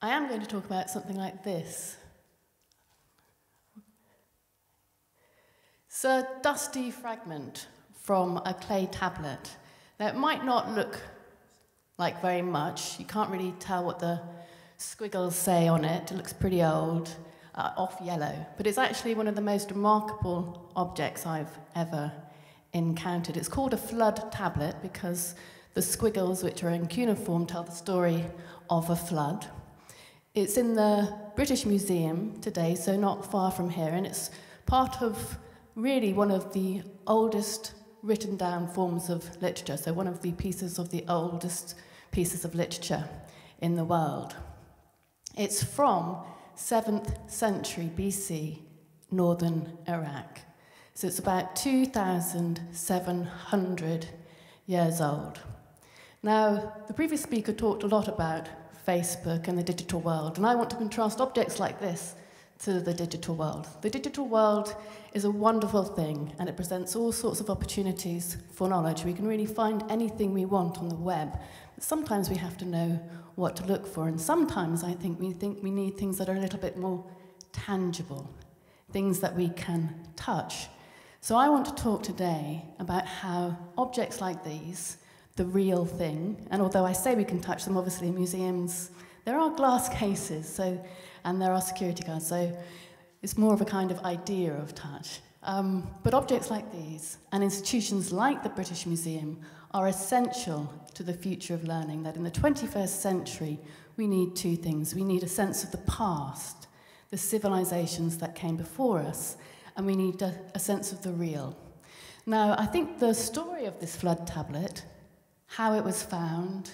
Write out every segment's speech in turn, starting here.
I am going to talk about something like this. It's a dusty fragment from a clay tablet. Now, it might not look like very much. You can't really tell what the squiggles say on it. It looks pretty old, off yellow. But it's actually one of the most remarkable objects I've ever encountered. It's called a flood tablet because the squiggles, which are in cuneiform, tell the story of a flood. It's in the British Museum today, so not far from here, and it's part of really one of the oldest written down forms of literature, so one of the oldest pieces of literature in the world. It's from 7th century BC, northern Iraq. So it's about 2,700 years old. Now, the previous speaker talked a lot about Facebook and the digital world, and I want to contrast objects like this to the digital world. The digital world is a wonderful thing, and it presents all sorts of opportunities for knowledge. We can really find anything we want on the web, but sometimes we have to know what to look for, and sometimes I think we need things that are a little bit more tangible, things that we can touch. So I want to talk today about how objects like these, the real thing, and although I say we can touch them, obviously in museums, there are glass cases, and there are security guards, so it's more of a kind of idea of touch. But objects like these, and institutions like the British Museum, are essential to the future of learning, that in the 21st century, we need two things. We need a sense of the past, the civilizations that came before us, and we need a sense of the real. Now, I think the story of this flood tablet, how it was found,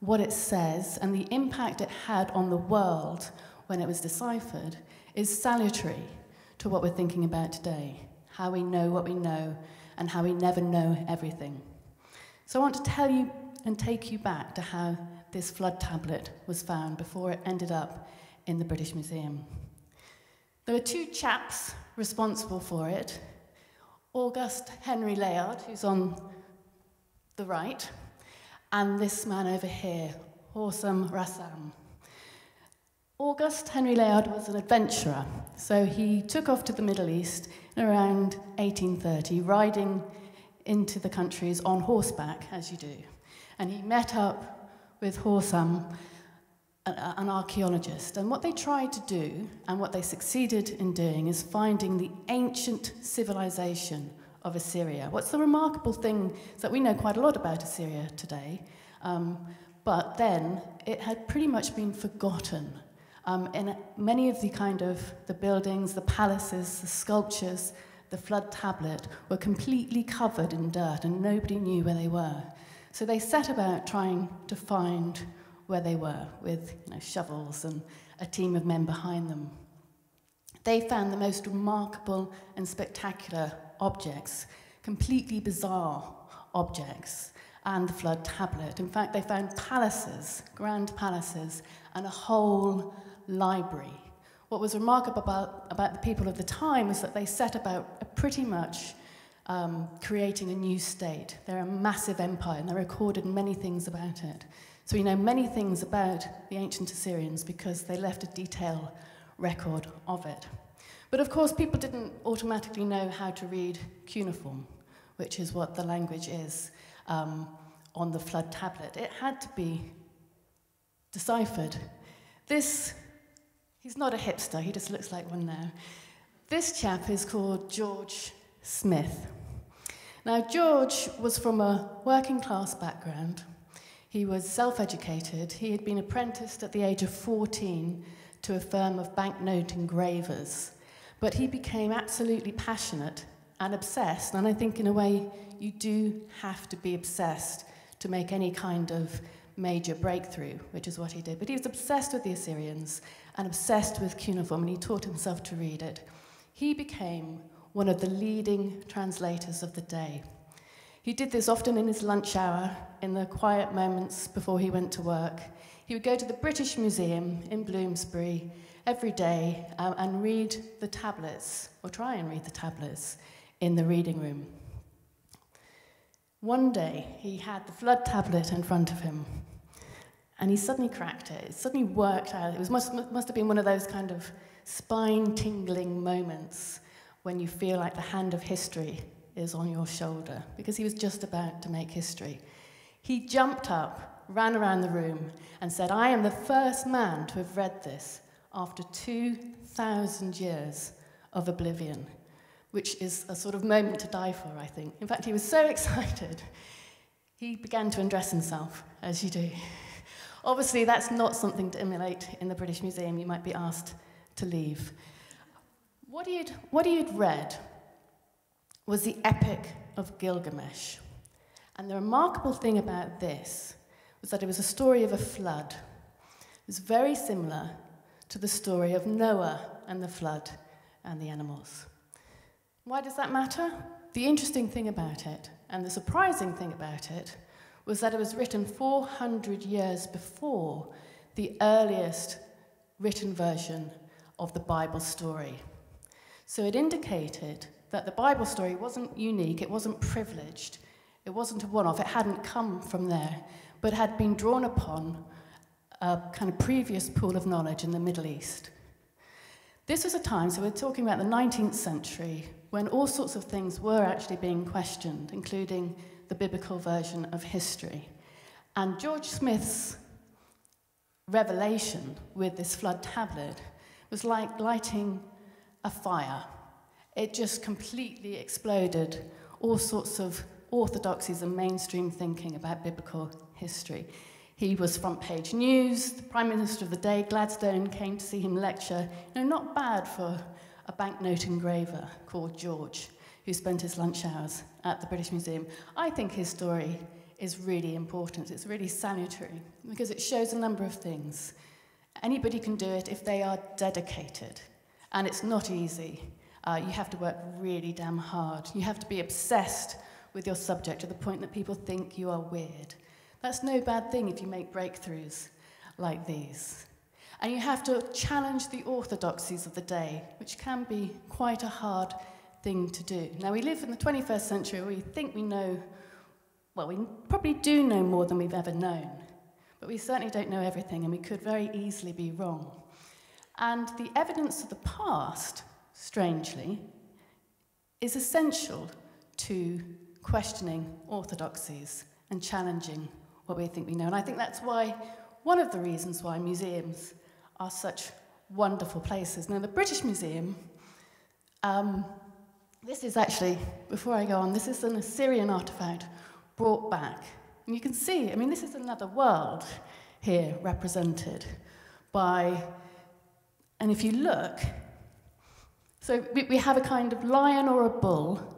what it says, and the impact it had on the world when it was deciphered, is salutary to what we're thinking about today, how we know what we know, and how we never know everything. So I want to tell you and take you back to how this flood tablet was found before it ended up in the British Museum. There were two chaps responsible for it, August Henry Layard, who's on the right, and this man over here, Horsam Rassam. August Henry Layard was an adventurer, so he took off to the Middle East in around 1830, riding into the countries on horseback, as you do. And he met up with Horsam, an archaeologist, and what they tried to do, and what they succeeded in doing, is finding the ancient civilization of Assyria. What's the remarkable thing is that we know quite a lot about Assyria today, but then it had pretty much been forgotten. In many of the buildings, the palaces, the sculptures, the flood tablet were completely covered in dirt and nobody knew where they were. So they set about trying to find where they were with shovels and a team of men behind them. They found the most remarkable and spectacular objects, completely bizarre objects, and the flood tablet. In fact, they found palaces, grand palaces, and a whole library. What was remarkable about the people of the time was that they set about pretty much creating a new state. They're a massive empire, and they recorded many things about it. So we know many things about the ancient Assyrians because they left a detailed record of it. But of course, people didn't automatically know how to read cuneiform, which is what the language is on the flood tablet. It had to be deciphered. He's not a hipster, he just looks like one now. This chap is called George Smith. Now, George was from a working class background. He was self-educated. He had been apprenticed at the age of 14 to a firm of banknote engravers. But he became absolutely passionate and obsessed, and I think in a way you do have to be obsessed to make any kind of major breakthrough, which is what he did. But he was obsessed with the Assyrians and obsessed with cuneiform, and he taught himself to read it. He became one of the leading translators of the day. He did this often in his lunch hour, in the quiet moments before he went to work. He would go to the British Museum in Bloomsbury every day and read the tablets, or try and read the tablets, in the reading room. One day, he had the flood tablet in front of him, And he suddenly cracked it. It suddenly worked out. It must have been one of those kind of spine-tingling moments when you feel like the hand of history is on your shoulder, because he was just about to make history. He jumped up, ran around the room, and said, "I am the first man to have read this after 2,000 years of oblivion," which is a sort of moment to die for, I think. In fact, he was so excited, he began to undress himself, as you do. Obviously, that's not something to emulate in the British Museum. You might be asked to leave. What he had read was the Epic of Gilgamesh. And the remarkable thing about this was that it was a story of a flood. It was very similar to the story of Noah and the flood and the animals. Why does that matter? The interesting thing about it, and the surprising thing about it, was that it was written 400 years before the earliest written version of the Bible story. So it indicated that the Bible story wasn't unique, it wasn't privileged, it wasn't a one-off, it hadn't come from there, but had been drawn upon a kind of previous pool of knowledge in the Middle East. This was a time, so we're talking about the 19th century, when all sorts of things were actually being questioned, including the biblical version of history. And George Smith's revelation with this flood tablet was like lighting a fire. It just completely exploded all sorts of orthodoxies and mainstream thinking about biblical history. He was front page news, the Prime Minister of the day, Gladstone, came to see him lecture. Not bad for a banknote engraver called George, who spent his lunch hours at the British Museum. I think his story is really important. It's really salutary because it shows a number of things. Anybody can do it if they are dedicated, and it's not easy. You have to work really damn hard. You have to be obsessed with your subject to the point that people think you are weird. That's no bad thing if you make breakthroughs like these. And you have to challenge the orthodoxies of the day, which can be quite a hard thing to do. Now, we live in the 21st century where we think we know, well, we probably do know more than we've ever known, but we certainly don't know everything, and we could very easily be wrong. And the evidence of the past, strangely, is essential to questioning orthodoxies and challenging what we think we know. And I think that's why, one of the reasons why museums are such wonderful places. Now, the British Museum, this is actually, before I go on, this is an Assyrian artifact brought back. And you can see, I mean, this is another world here represented by, and if you look, so we have a kind of lion or a bull.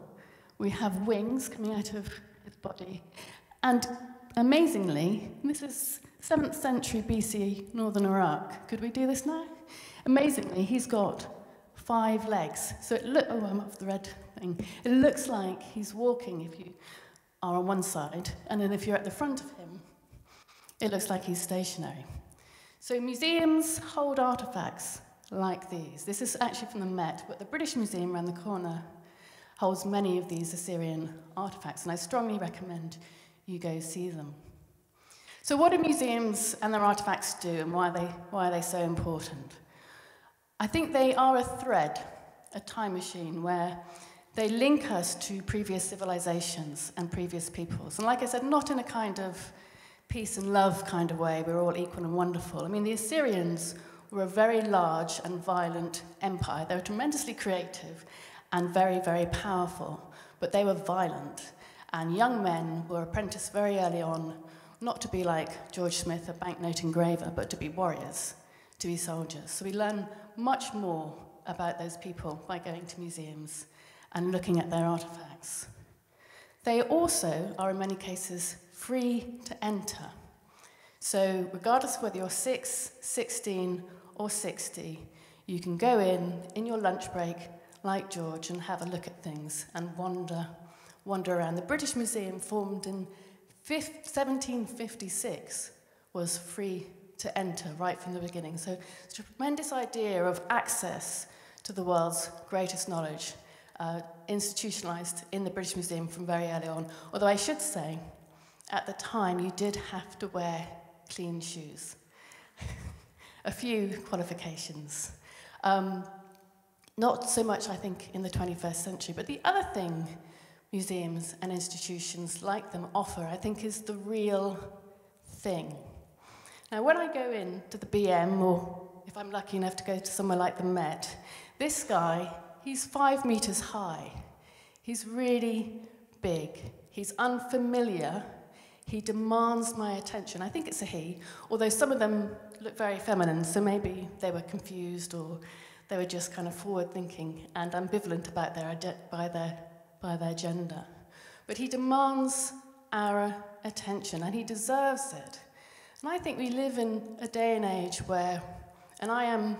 We have wings coming out of his body. And amazingly, this is 7th century BC, northern Iraq. Could we do this now? Amazingly, he's got 5 legs. So I'm off the red thing. It looks like he's walking if you are on one side, and then if you're at the front of him, it looks like he's stationary. So museums hold artifacts like these. This is actually from the Met, but the British Museum around the corner holds many of these Assyrian artifacts, and I strongly recommend you go see them. So what do museums and their artifacts do, and why are they so important? I think they are a thread, a time machine, where they link us to previous civilizations and previous peoples. And like I said, not in a kind of peace and love kind of way, we're all equal and wonderful. I mean, the Assyrians were a very large and violent empire. They were tremendously creative and very, very powerful, but they were violent. And young men were apprenticed very early on, not to be like George Smith, a banknote engraver, but to be warriors, to be soldiers. So we learn much more about those people by going to museums and looking at their artifacts. They also are, in many cases, free to enter. So regardless of whether you're 6, 16, or 60, you can go in your lunch break, like George, and have a look at things and wander around. The British Museum, formed in 1756, was free to enter right from the beginning. So it's a tremendous idea of access to the world's greatest knowledge, institutionalized in the British Museum from very early on. Although I should say, at the time, you did have to wear clean shoes. A few qualifications. Not so much, I think, in the 21st century, but the other thing museums and institutions like them offer, I think, is the real thing. Now, when I go into the BM, or if I'm lucky enough to go to somewhere like the Met, this guy, he's 5 meters high. He's really big. He's unfamiliar. He demands my attention. I think it's a he, although some of them look very feminine, so maybe they were confused or they were just kind of forward-thinking and ambivalent about their gender. But he demands our attention, and he deserves it. And I think we live in a day and age where, and I am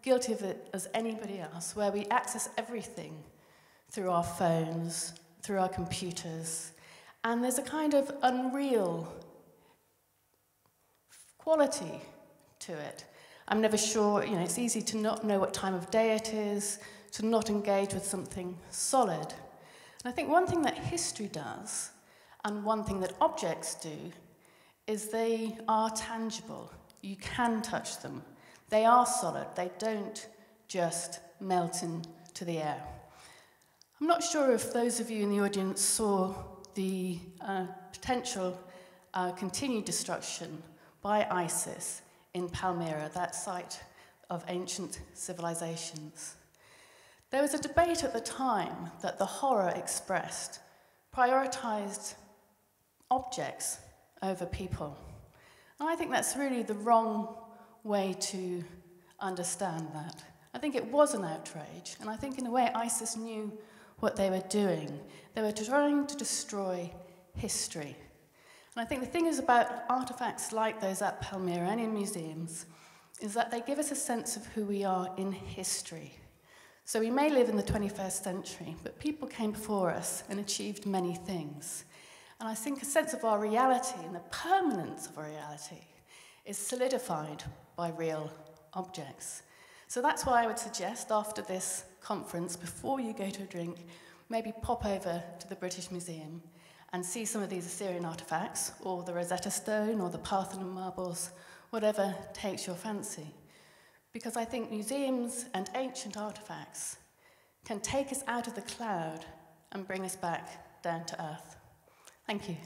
guilty of it as anybody else, where we access everything through our phones, through our computers, and there's a kind of unreal quality to it. I'm never sure, it's easy to not know what time of day it is, to not engage with something solid. And I think one thing that history does, and one thing that objects do, is they are tangible. You can touch them. They are solid. They don't just melt into the air. I'm not sure if those of you in the audience saw the potential continued destruction by ISIS in Palmyra, that site of ancient civilizations. There was a debate at the time that the horror expressed prioritized objects over people. And I think that's really the wrong way to understand that. I think it was an outrage, and I think in a way ISIS knew what they were doing. They were trying to destroy history. And I think the thing is about artifacts like those at Palmyra and in museums is that they give us a sense of who we are in history. So we may live in the 21st century, but people came before us and achieved many things. And I think a sense of our reality and the permanence of our reality is solidified by real objects. So that's why I would suggest after this conference, before you go to a drink, maybe pop over to the British Museum and see some of these Assyrian artifacts, or the Rosetta Stone, or the Parthenon marbles, whatever takes your fancy. Because I think museums and ancient artifacts can take us out of the cloud and bring us back down to earth. Thank you.